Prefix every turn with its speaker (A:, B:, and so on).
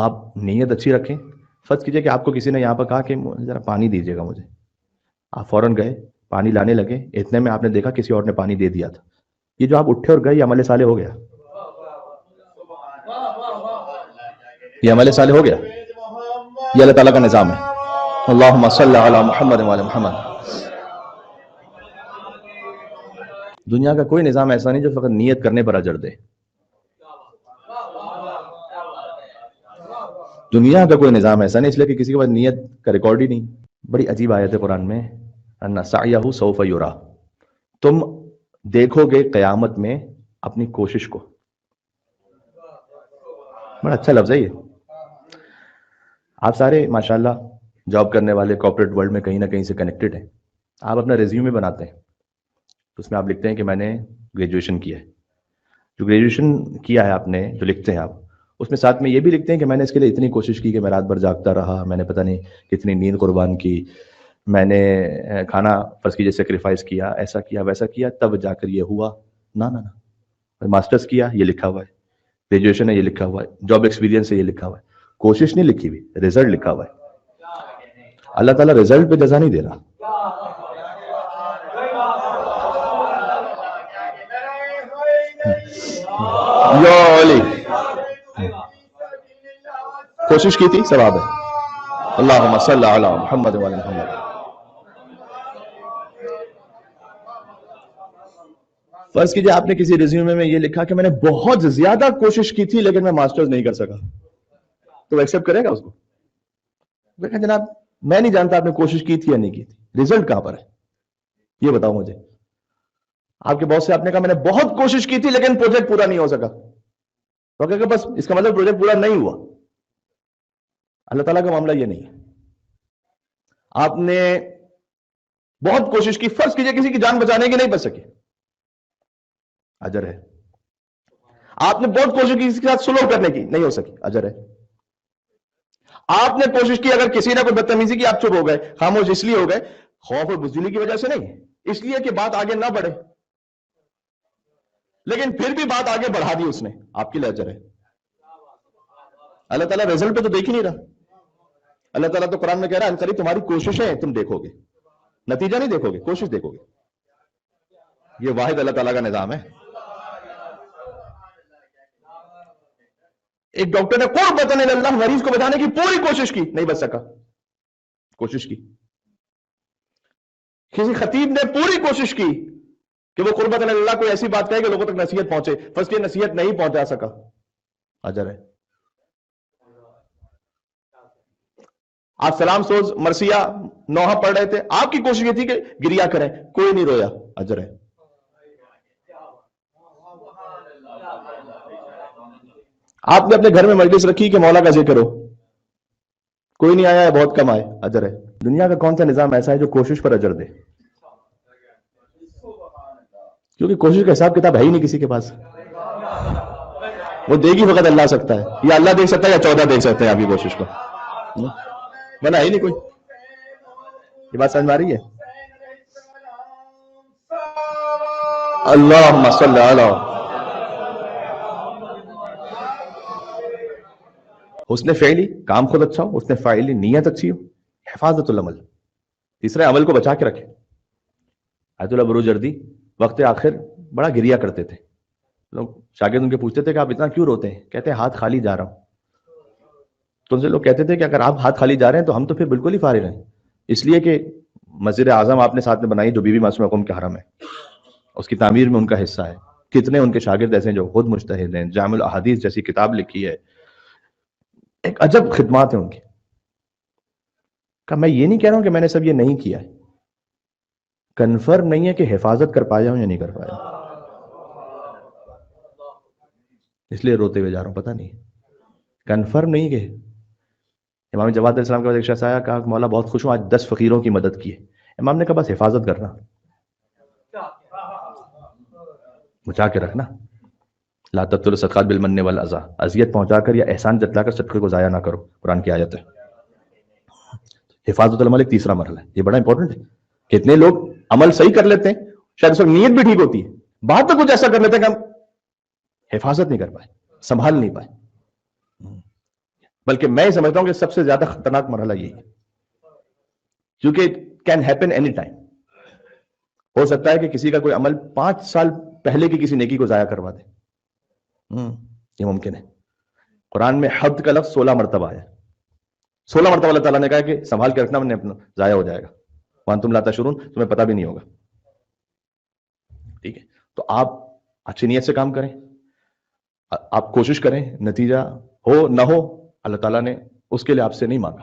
A: آپ نیت اچھی رکھیں. فرض کیجئے کہ آپ کو کسی نے یہاں پر کہا کہ ذرا پانی دیجیے گا مجھے، آپ فوراً گئے پانی لانے لگے، اتنے میں آپ نے دیکھا کسی اور نے پانی دے دیا تھا. یہ جو آپ اٹھے اور گئے یہ عمل صالح ہو گیا، یہ عمل صالح ہو گیا. یہ اللہ تعالیٰ کا نظام ہے. اللہم صلی علی محمد وعلی محمد. دنیا کا کوئی نظام ایسا نہیں جو فقط نیت کرنے پر اجر دے. دنیا کا کوئی نظام ایسا نہیں، اس لیے کہ کسی کے پاس نیت کا ریکارڈ ہی نہیں. بڑی عجیب آیت ہے قرآن میں، ان سعیہ سوف یرا، تم دیکھو گے قیامت میں اپنی کوشش کو. بڑا اچھا لفظ ہے یہ. آپ سارے ماشاءاللہ جاب کرنے والے کارپوریٹ ورلڈ میں کہیں نہ کہیں سے کنیکٹڈ ہیں. آپ اپنا ریزیومے بناتے ہیں تو اس میں آپ لکھتے ہیں کہ میں نے گریجویشن کیا ہے. جو گریجویشن کیا ہے آپ نے، جو لکھتے ہیں آپ، اس میں ساتھ میں یہ بھی لکھتے ہیں کہ میں نے اس کے لیے اتنی کوشش کی کہ میں رات بھر جاگتا رہا، میں نے پتہ نہیں کتنی نیند قربان کی، میں نے کھانا فرض کیجیے سیکریفائس کیا، ایسا کیا ویسا کیا، تب جا کر یہ ہوا. نہ نہ نہ، ماسٹرز کیا یہ لکھا ہوا ہے، گریجویشن ہے یہ لکھا ہوا ہے، جاب ایکسپیرینس ہے یہ لکھا ہوا ہے. کوشش نہیں لکھی ہوئی، رزلٹ لکھا ہوا ہے. اللہ تعالیٰ رزلٹ پہ جزا نہیں دے رہا. یا علی کوشش کی تھی، ثواب ہے. اللہم صلی علی محمد وعلی محمد. فرض کیجئے آپ نے کسی ریزیومے میں یہ لکھا کہ میں نے بہت زیادہ کوشش کی تھی لیکن میں ماسٹرز نہیں کر سکا، تو وہ ایکسیپٹ کرے گا اس کو؟ وہ کہا جناب میں نہیں جانتا آپ نے کوشش کی تھی یا نہیں کی تھی، رزلٹ کہاں پر ہے یہ بتاؤ مجھے. آپ کے باس سے آپ نے کہا میں نے بہت کوشش کی تھی لیکن پروجیکٹ پورا نہیں ہو سکا، تو کہا کہ بس اس کا مطلب پروجیکٹ پورا نہیں ہوا. اللہ تعالیٰ کا معاملہ یہ نہیں ہے. آپ نے بہت کوشش کی، فرض کیجئے کسی کی جان بچانے کی نہیں بچ سکے، اجر ہے. آپ نے بہت کوشش کی کسی کے ساتھ سلوک کرنے کی، نہیں ہو سکی، اجر ہے. آپ نے کوشش کی اگر کسی نے کوئی بدتمیزی کی آپ چپ ہو گئے، خاموش اس لیے ہو گئے خوف اور بزدلی کی وجہ سے نہیں، اس لیے کہ بات آگے نہ بڑھے، لیکن پھر بھی بات آگے بڑھا دی اس نے، آپ کے لیے اجر ہے. اللہ تعالیٰ رزلٹ پہ تو دیکھ ہی نہیں رہا. اللہ تعالیٰ تو قرآن میں کہہ رہا ہے انقریب تمہاری کوششیں تم دیکھو گے، نتیجہ نہیں دیکھو گے، کوشش دیکھو گے. یہ واحد اللہ تعالیٰ کا نظام ہے. ایک ڈاکٹر نے قربۃ اللہ مریض کو بچانے کی پوری کوشش کی، نہیں بچ سکا، کوشش کی. کسی خطیب نے پوری کوشش کی کہ وہ قربۃ اللہ کو ایسی بات کہے کہ لوگوں تک نصیحت پہنچے، فرض کی نصیحت نہیں پہنچا سکا، اجر ہے. آپ سلام سوز مرثیہ نوحہ پڑھ رہے تھے، آپ کی کوشش یہ تھی کہ گریا کریں، کوئی نہیں رویا، اجر ہے. آپ نے اپنے گھر میں مجلس رکھی کہ مولا کا ذکر ہو، کوئی نہیں آیا ہے، بہت کم آئے، اجر ہے. دنیا کا کون سا نظام ایسا ہے جو کوشش پر اجر دے؟ کیونکہ کوشش کا حساب کتاب ہے ہی نہیں کسی کے پاس. وہ دے گی فقط اللہ سکتا ہے، یا اللہ دیکھ سکتا ہے یا 14 دیکھ سکتے ہیں آپ کی کوشش کو، بنا ہی نہیں کوئی. یہ بات سمجھ میں آ رہی ہے؟ اللہم صلی علی. حسن فعلی، کام خود اچھا ہو، حسن فعلی نیت اچھی ہو، حفاظت العمل، تیسرے عمل کو بچا کے رکھے. آیت اللہ بروجردی وقت آخر بڑا گریا کرتے تھے. لوگ شاگرد ان کے پوچھتے تھے کہ آپ اتنا کیوں روتے ہیں؟ کہتے ہیں ہاتھ خالی جا رہا ہوں. تو ان سے لوگ کہتے تھے کہ اگر آپ ہاتھ خالی جا رہے ہیں تو ہم تو پھر بالکل ہی فارغ ہیں، اس لیے کہ مسجد اعظم آپ نے ساتھ میں بنائی جو بی بی معصومہ قم کے حرم ہے، اس کی تعمیر میں ان کا حصہ ہے. کتنے ان کے شاگرد ایسے ہیں جو خود مجتہد ہیں، جامع الاحادیث جیسی کتاب لکھی ہے. ایک عجب خدمات ہیں ان کی. کہ میں یہ نہیں کہہ رہا ہوں کہ میں نے سب یہ نہیں کیا ہے، کنفرم نہیں ہے کہ حفاظت کر پایا ہوں یا نہیں کر پایا، اس لیے روتے ہوئے جا رہا ہوں. پتہ نہیں، کنفرم نہیں. کہ امام جواد علیہ السلام کے بعد ایک شخص آیا، کہا کہ مولا بہت خوش ہوں آج 10 فقیروں کی مدد کی ہے. امام نے کہا بس حفاظت کرنا، بچا کے رکھنا. لا تبطلوا الصدقات بالمن والاذى، اذیت پہنچا کر یا احسان جتلا کر صدقے کو ضائع نہ کرو، قرآن کی آیت ہے. حفاظت العمل ایک تیسرا مرحلہ ہے، یہ بڑا امپورٹنٹ ہے. کتنے لوگ عمل صحیح کر لیتے ہیں، شاید اس وقت نیت بھی ٹھیک ہوتی ہے، بعد میں کچھ ایسا کر لیتے ہیں کہ ہم حفاظت نہیں کر پائے، سنبھال نہیں پائے. بلکہ میں ہی سمجھتا ہوں کہ سب سے زیادہ خطرناک مرحلہ یہی ہے، کیونکہ کین ہیپن اینی ٹائم. ہو سکتا ہے کہ کسی کا کوئی عمل 5 سال پہلے کی کسی نیکی کو ضائع کروا دے. یہ ممکن ہے. قرآن میں حد کا لفظ 16 مرتبہ ہے. 16 مرتبہ اللہ تعالیٰ نے کہا کہ سنبھال کے رکھنا، میں نے اپنا ضائع ہو جائے گا. وانتم لا تشعرون، تمہیں پتہ بھی نہیں ہوگا. ٹھیک ہے، تو آپ اچھی نیت سے کام کریں، آپ کوشش کریں، نتیجہ ہو نہ ہو اللہ تعالیٰ نے اس کے لیے آپ سے نہیں مانگا.